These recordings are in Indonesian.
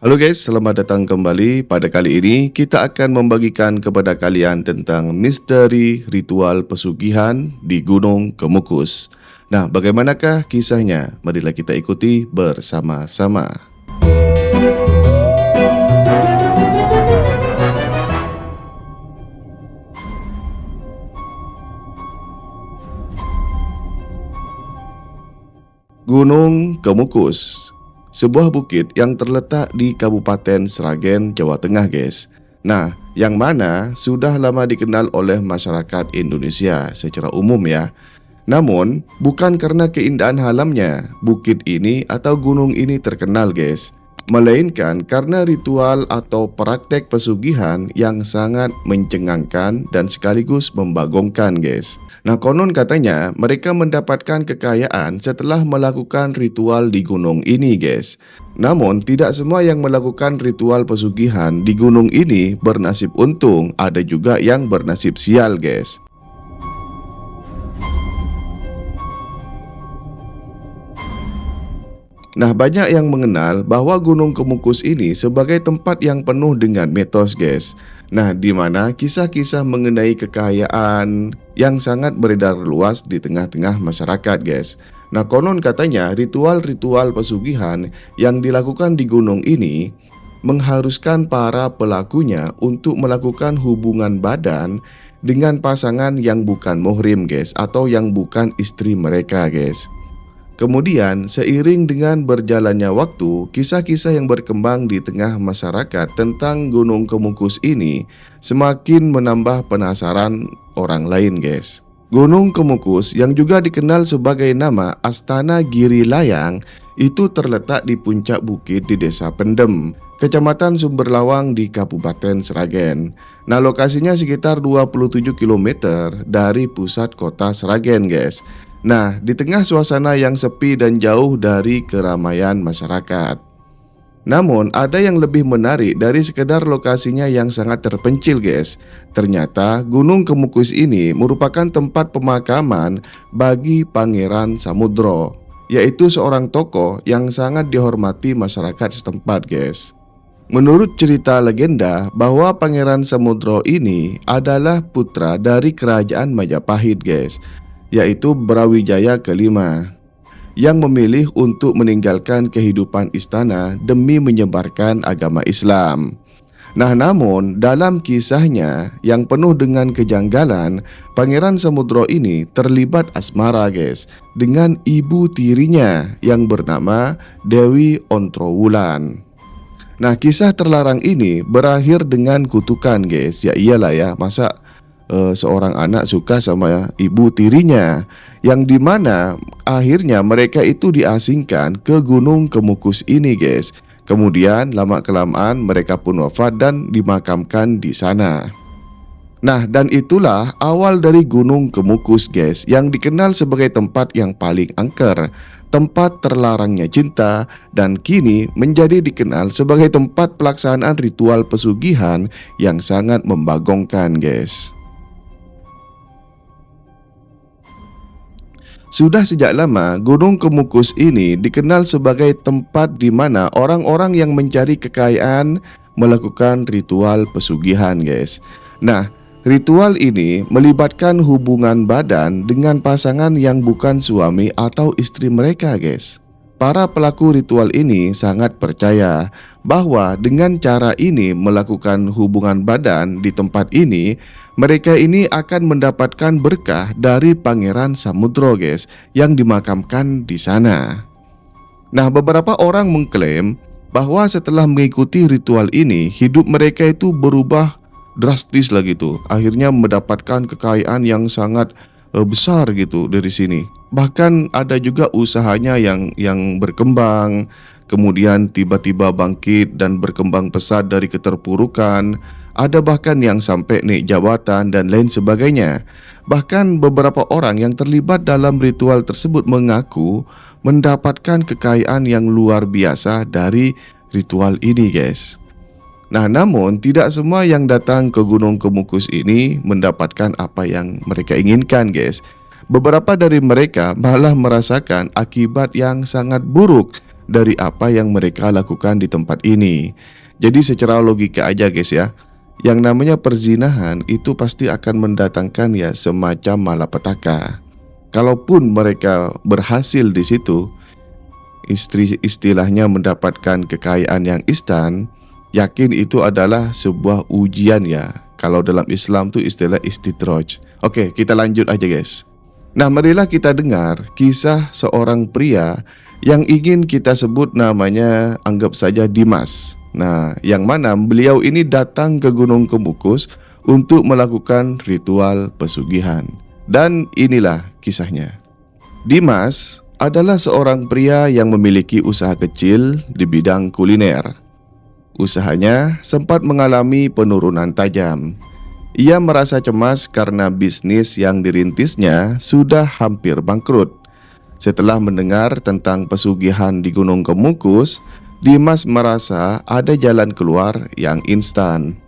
Halo guys, selamat datang kembali. Pada kali ini kita akan membagikan kepada kalian tentang misteri ritual pesugihan di Gunung Kemukus. Nah, bagaimanakah kisahnya? Marilah kita ikuti bersama-sama. Gunung Kemukus, sebuah bukit yang terletak di Kabupaten Sragen, Jawa Tengah, guys. Nah, yang mana sudah lama dikenal oleh masyarakat Indonesia secara umum ya. Namun, bukan karena keindahan alamnya, bukit ini atau gunung ini terkenal, guys, melainkan karena ritual atau praktek pesugihan yang sangat mencengangkan dan sekaligus membagongkan, guys. Nah, konon katanya mereka mendapatkan kekayaan setelah melakukan ritual di gunung ini, guys. Namun, tidak semua yang melakukan ritual pesugihan di gunung ini bernasib untung, ada juga yang bernasib sial, guys. Nah, banyak yang mengenal bahwa Gunung Kemukus ini sebagai tempat yang penuh dengan mitos, guys. Nah, di mana kisah-kisah mengenai kekayaan yang sangat beredar luas di tengah-tengah masyarakat, guys. Nah, konon katanya ritual-ritual pesugihan yang dilakukan di gunung ini mengharuskan para pelakunya untuk melakukan hubungan badan dengan pasangan yang bukan muhrim, guys, atau yang bukan istri mereka, guys. Kemudian, seiring dengan berjalannya waktu, kisah-kisah yang berkembang di tengah masyarakat tentang Gunung Kemukus ini semakin menambah penasaran orang lain, guys. Gunung Kemukus yang juga dikenal sebagai nama Astana Giri Layang itu terletak di puncak bukit di Desa Pendem, Kecamatan Sumberlawang di Kabupaten Sragen. Nah, lokasinya sekitar 27 km dari pusat kota Sragen, guys. Nah, di tengah suasana yang sepi dan jauh dari keramaian masyarakat. Namun, ada yang lebih menarik dari sekedar lokasinya yang sangat terpencil, guys. Ternyata, Gunung Kemukus ini merupakan tempat pemakaman bagi Pangeran Samudro, yaitu seorang tokoh yang sangat dihormati masyarakat setempat, guys. Menurut cerita legenda bahwa Pangeran Samudro ini adalah putra dari kerajaan Majapahit, guys, yaitu Brawijaya kelima, yang memilih untuk meninggalkan kehidupan istana demi menyebarkan agama Islam. Nah, namun dalam kisahnya yang penuh dengan kejanggalan, Pangeran Samudro ini terlibat asmara, guys, dengan ibu tirinya yang bernama Dewi Ontrowulan. Nah, kisah terlarang ini berakhir dengan kutukan, guys. Ya iyalah ya, masa seorang anak suka sama ibu tirinya, yang dimana akhirnya mereka itu diasingkan ke Gunung Kemukus ini, guys. Kemudian lama-kelamaan mereka pun wafat dan dimakamkan di sana. Nah, dan itulah awal dari Gunung Kemukus, guys, yang dikenal sebagai tempat yang paling angker, tempat terlarangnya cinta, dan kini menjadi dikenal sebagai tempat pelaksanaan ritual pesugihan yang sangat membagongkan, guys. Sudah sejak lama, Gunung Kemukus ini dikenal sebagai tempat di mana orang-orang yang mencari kekayaan melakukan ritual pesugihan, guys. Nah, ritual ini melibatkan hubungan badan dengan pasangan yang bukan suami atau istri mereka, guys. Para pelaku ritual ini sangat percaya bahwa dengan cara ini melakukan hubungan badan di tempat ini, mereka ini akan mendapatkan berkah dari Pangeran Samudro, guys, yang dimakamkan di sana. Nah, beberapa orang mengklaim bahwa setelah mengikuti ritual ini, hidup mereka itu berubah drastis lah gitu. Akhirnya mendapatkan kekayaan yang sangat besar gitu dari sini. Bahkan ada juga usahanya yang berkembang, kemudian tiba-tiba bangkit dan berkembang pesat dari keterpurukan. Ada bahkan yang sampai naik jabatan dan lain sebagainya. Bahkan beberapa orang yang terlibat dalam ritual tersebut mengaku mendapatkan kekayaan yang luar biasa dari ritual ini, guys. Nah, namun tidak semua yang datang ke Gunung Kemukus ini mendapatkan apa yang mereka inginkan, guys. Beberapa dari mereka malah merasakan akibat yang sangat buruk dari apa yang mereka lakukan di tempat ini. Jadi secara logika aja guys ya, yang namanya perzinahan itu pasti akan mendatangkan ya semacam malapetaka. Kalaupun mereka berhasil di situ, istilahnya mendapatkan kekayaan yang instan, yakin itu adalah sebuah ujian ya. Kalau dalam Islam tuh istilah istidraj. Oke, kita lanjut aja guys. Nah, marilah kita dengar kisah seorang pria yang ingin kita sebut namanya, anggap saja Dimas. Nah, yang mana beliau ini datang ke Gunung Kemukus untuk melakukan ritual pesugihan. Dan inilah kisahnya. Dimas adalah seorang pria yang memiliki usaha kecil di bidang kuliner. Usahanya sempat mengalami penurunan tajam. Ia merasa cemas karena bisnis yang dirintisnya sudah hampir bangkrut. Setelah mendengar tentang pesugihan di Gunung Kemukus, Dimas merasa ada jalan keluar yang instan.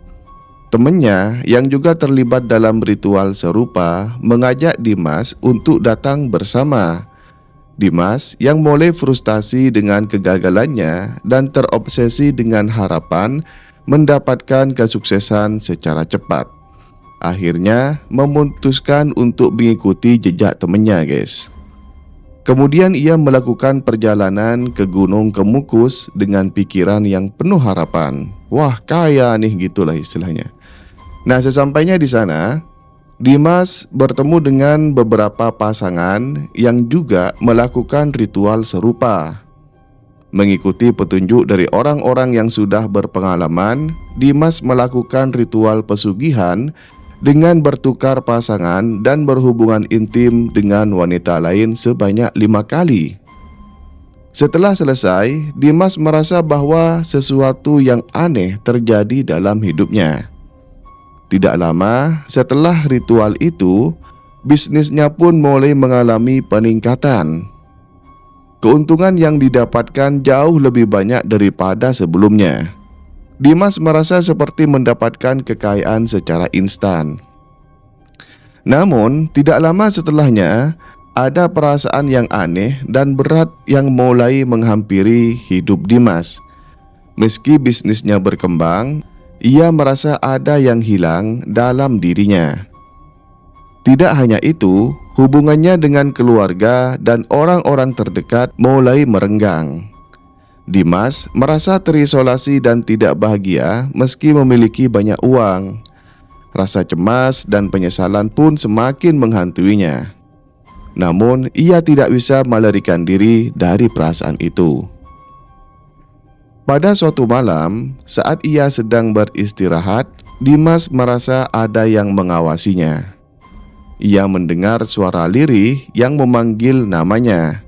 Temannya yang juga terlibat dalam ritual serupa mengajak Dimas untuk datang bersama. Dimas yang mulai frustasi dengan kegagalannya dan terobsesi dengan harapan mendapatkan kesuksesan secara cepat. Akhirnya memutuskan untuk mengikuti jejak temannya guys. Kemudian ia melakukan perjalanan ke Gunung Kemukus dengan pikiran yang penuh harapan. Wah, kaya nih, gitulah istilahnya. Nah, sesampainya di sana, Dimas bertemu dengan beberapa pasangan yang juga melakukan ritual serupa. Mengikuti petunjuk dari orang-orang yang sudah berpengalaman, Dimas melakukan ritual pesugihan dengan bertukar pasangan dan berhubungan intim dengan wanita lain sebanyak 5 kali. Setelah selesai, Dimas merasa bahwa sesuatu yang aneh terjadi dalam hidupnya. Tidak lama setelah ritual itu, bisnisnya pun mulai mengalami peningkatan. Keuntungan yang didapatkan jauh lebih banyak daripada sebelumnya. Dimas merasa seperti mendapatkan kekayaan secara instan. Namun, tidak lama setelahnya, ada perasaan yang aneh dan berat yang mulai menghampiri hidup Dimas. Meski bisnisnya berkembang, ia merasa ada yang hilang dalam dirinya. Tidak hanya itu, hubungannya dengan keluarga dan orang-orang terdekat mulai merenggang. Dimas merasa terisolasi dan tidak bahagia meski memiliki banyak uang. Rasa cemas dan penyesalan pun semakin menghantuinya. Namun, ia tidak bisa melarikan diri dari perasaan itu. Pada suatu malam, saat ia sedang beristirahat, Dimas merasa ada yang mengawasinya. Ia mendengar suara lirih yang memanggil namanya.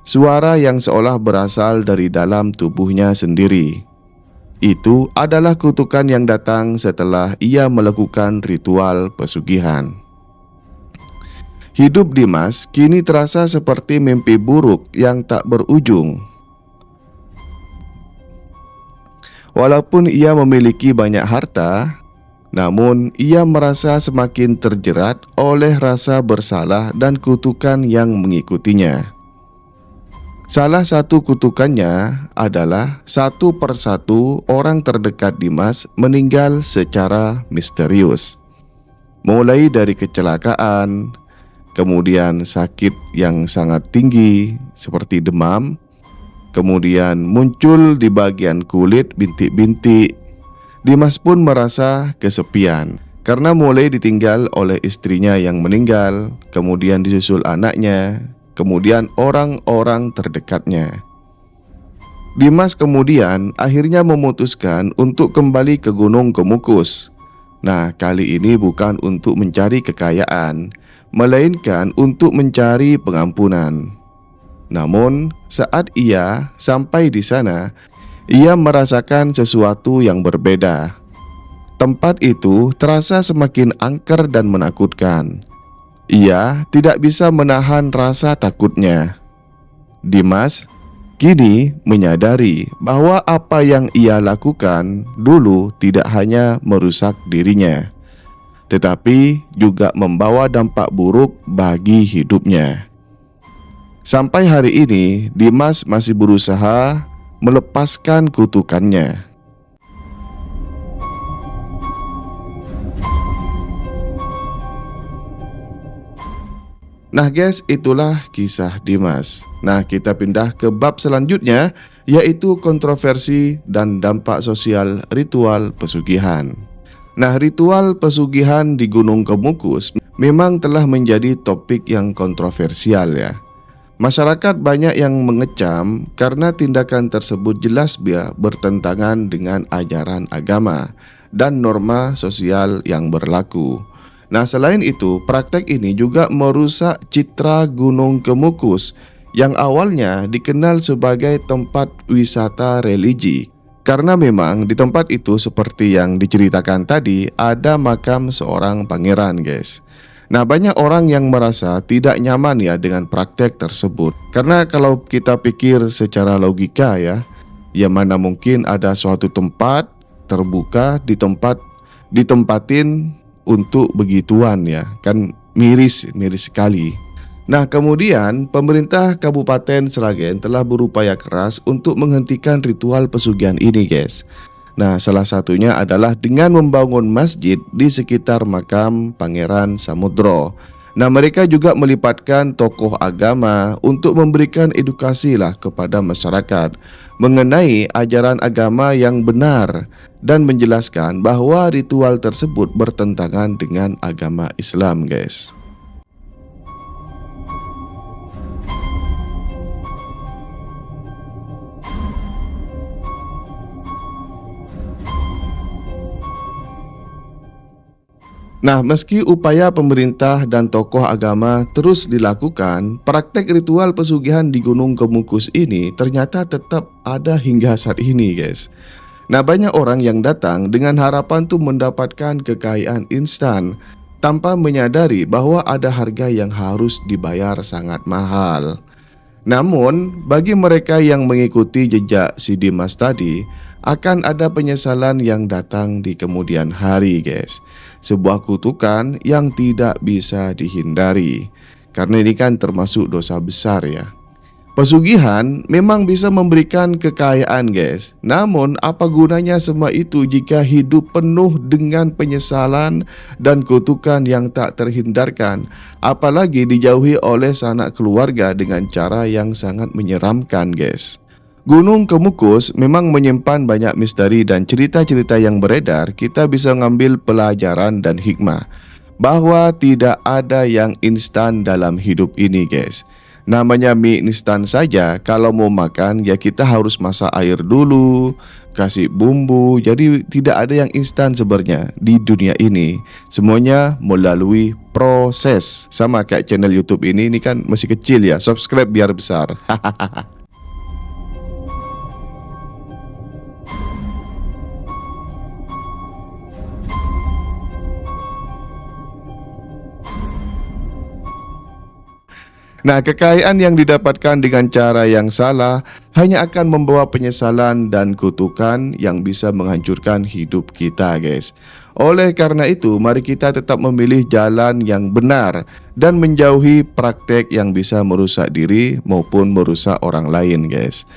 Suara yang seolah berasal dari dalam tubuhnya sendiri. Itu adalah kutukan yang datang setelah ia melakukan ritual pesugihan. Hidup Dimas kini terasa seperti mimpi buruk yang tak berujung. Walaupun ia memiliki banyak harta, namun ia merasa semakin terjerat oleh rasa bersalah dan kutukan yang mengikutinya. Salah satu kutukannya adalah satu persatu orang terdekat Dimas meninggal secara misterius. Mulai dari kecelakaan, kemudian sakit yang sangat tinggi seperti demam, kemudian muncul di bagian kulit bintik-bintik. Dimas pun merasa kesepian karena mulai ditinggal oleh istrinya yang meninggal, kemudian disusul anaknya, kemudian orang-orang terdekatnya. Dimas kemudian akhirnya memutuskan untuk kembali ke Gunung Kemukus. Nah, kali ini bukan untuk mencari kekayaan, melainkan untuk mencari pengampunan. Namun, saat ia sampai di sana, ia merasakan sesuatu yang berbeda. Tempat itu terasa semakin angker dan menakutkan. Ia tidak bisa menahan rasa takutnya. Dimas kini menyadari bahwa apa yang ia lakukan dulu tidak hanya merusak dirinya, tetapi juga membawa dampak buruk bagi hidupnya. Sampai hari ini, Dimas masih berusaha melepaskan kutukannya. Nah guys, itulah kisah Dimas. Nah, kita pindah ke bab selanjutnya, yaitu kontroversi dan dampak sosial ritual pesugihan. Nah, ritual pesugihan di Gunung Kemukus memang telah menjadi topik yang kontroversial ya. Masyarakat banyak yang mengecam karena tindakan tersebut jelas bertentangan dengan ajaran agama dan norma sosial yang berlaku. Nah, selain itu, praktek ini juga merusak citra Gunung Kemukus yang awalnya dikenal sebagai tempat wisata religi. Karena memang di tempat itu seperti yang diceritakan tadi, ada makam seorang pangeran, guys. Nah, banyak orang yang merasa tidak nyaman ya dengan praktek tersebut. Karena kalau kita pikir secara logika ya mana mungkin ada suatu tempat terbuka ditempatin untuk begituan ya, kan miris sekali. Nah, kemudian pemerintah Kabupaten Sragen telah berupaya keras untuk menghentikan ritual pesugihan ini, guys. Nah, salah satunya adalah dengan membangun masjid di sekitar makam Pangeran Samudro. Nah, mereka juga melibatkan tokoh agama untuk memberikan edukasi kepada masyarakat mengenai ajaran agama yang benar dan menjelaskan bahwa ritual tersebut bertentangan dengan agama Islam, guys. Nah, meski upaya pemerintah dan tokoh agama terus dilakukan, praktek ritual pesugihan di Gunung Kemukus ini ternyata tetap ada hingga saat ini, guys. Nah, banyak orang yang datang dengan harapan tuh mendapatkan kekayaan instan tanpa menyadari bahwa ada harga yang harus dibayar sangat mahal. Namun, bagi mereka yang mengikuti jejak si Dimas tadi, akan ada penyesalan yang datang di kemudian hari, guys. Sebuah kutukan yang tidak bisa dihindari. Karena ini kan termasuk dosa besar ya. Pesugihan memang bisa memberikan kekayaan, guys. Namun, apa gunanya semua itu jika hidup penuh dengan penyesalan dan kutukan yang tak terhindarkan, apalagi dijauhi oleh sanak keluarga dengan cara yang sangat menyeramkan, guys. Gunung Kemukus memang menyimpan banyak misteri dan cerita-cerita yang beredar. Kita bisa ngambil pelajaran dan hikmah bahwa tidak ada yang instan dalam hidup ini, guys. Namanya mie instan saja, kalau mau makan ya kita harus masak air dulu, kasih bumbu. Jadi tidak ada yang instan sebenarnya di dunia ini. Semuanya melalui proses. Sama kayak channel YouTube ini kan masih kecil ya, subscribe biar besar. Nah, kekayaan yang didapatkan dengan cara yang salah hanya akan membawa penyesalan dan kutukan yang bisa menghancurkan hidup kita, guys. Oleh karena itu, mari kita tetap memilih jalan yang benar dan menjauhi praktek yang bisa merusak diri maupun merusak orang lain, guys.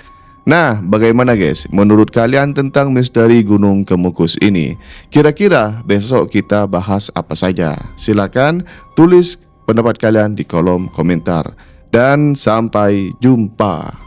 Nah, bagaimana guys? Menurut kalian tentang misteri Gunung Kemukus ini? Kira-kira besok kita bahas apa saja? Silakan tulis pendapat kalian di kolom komentar. Dan sampai jumpa.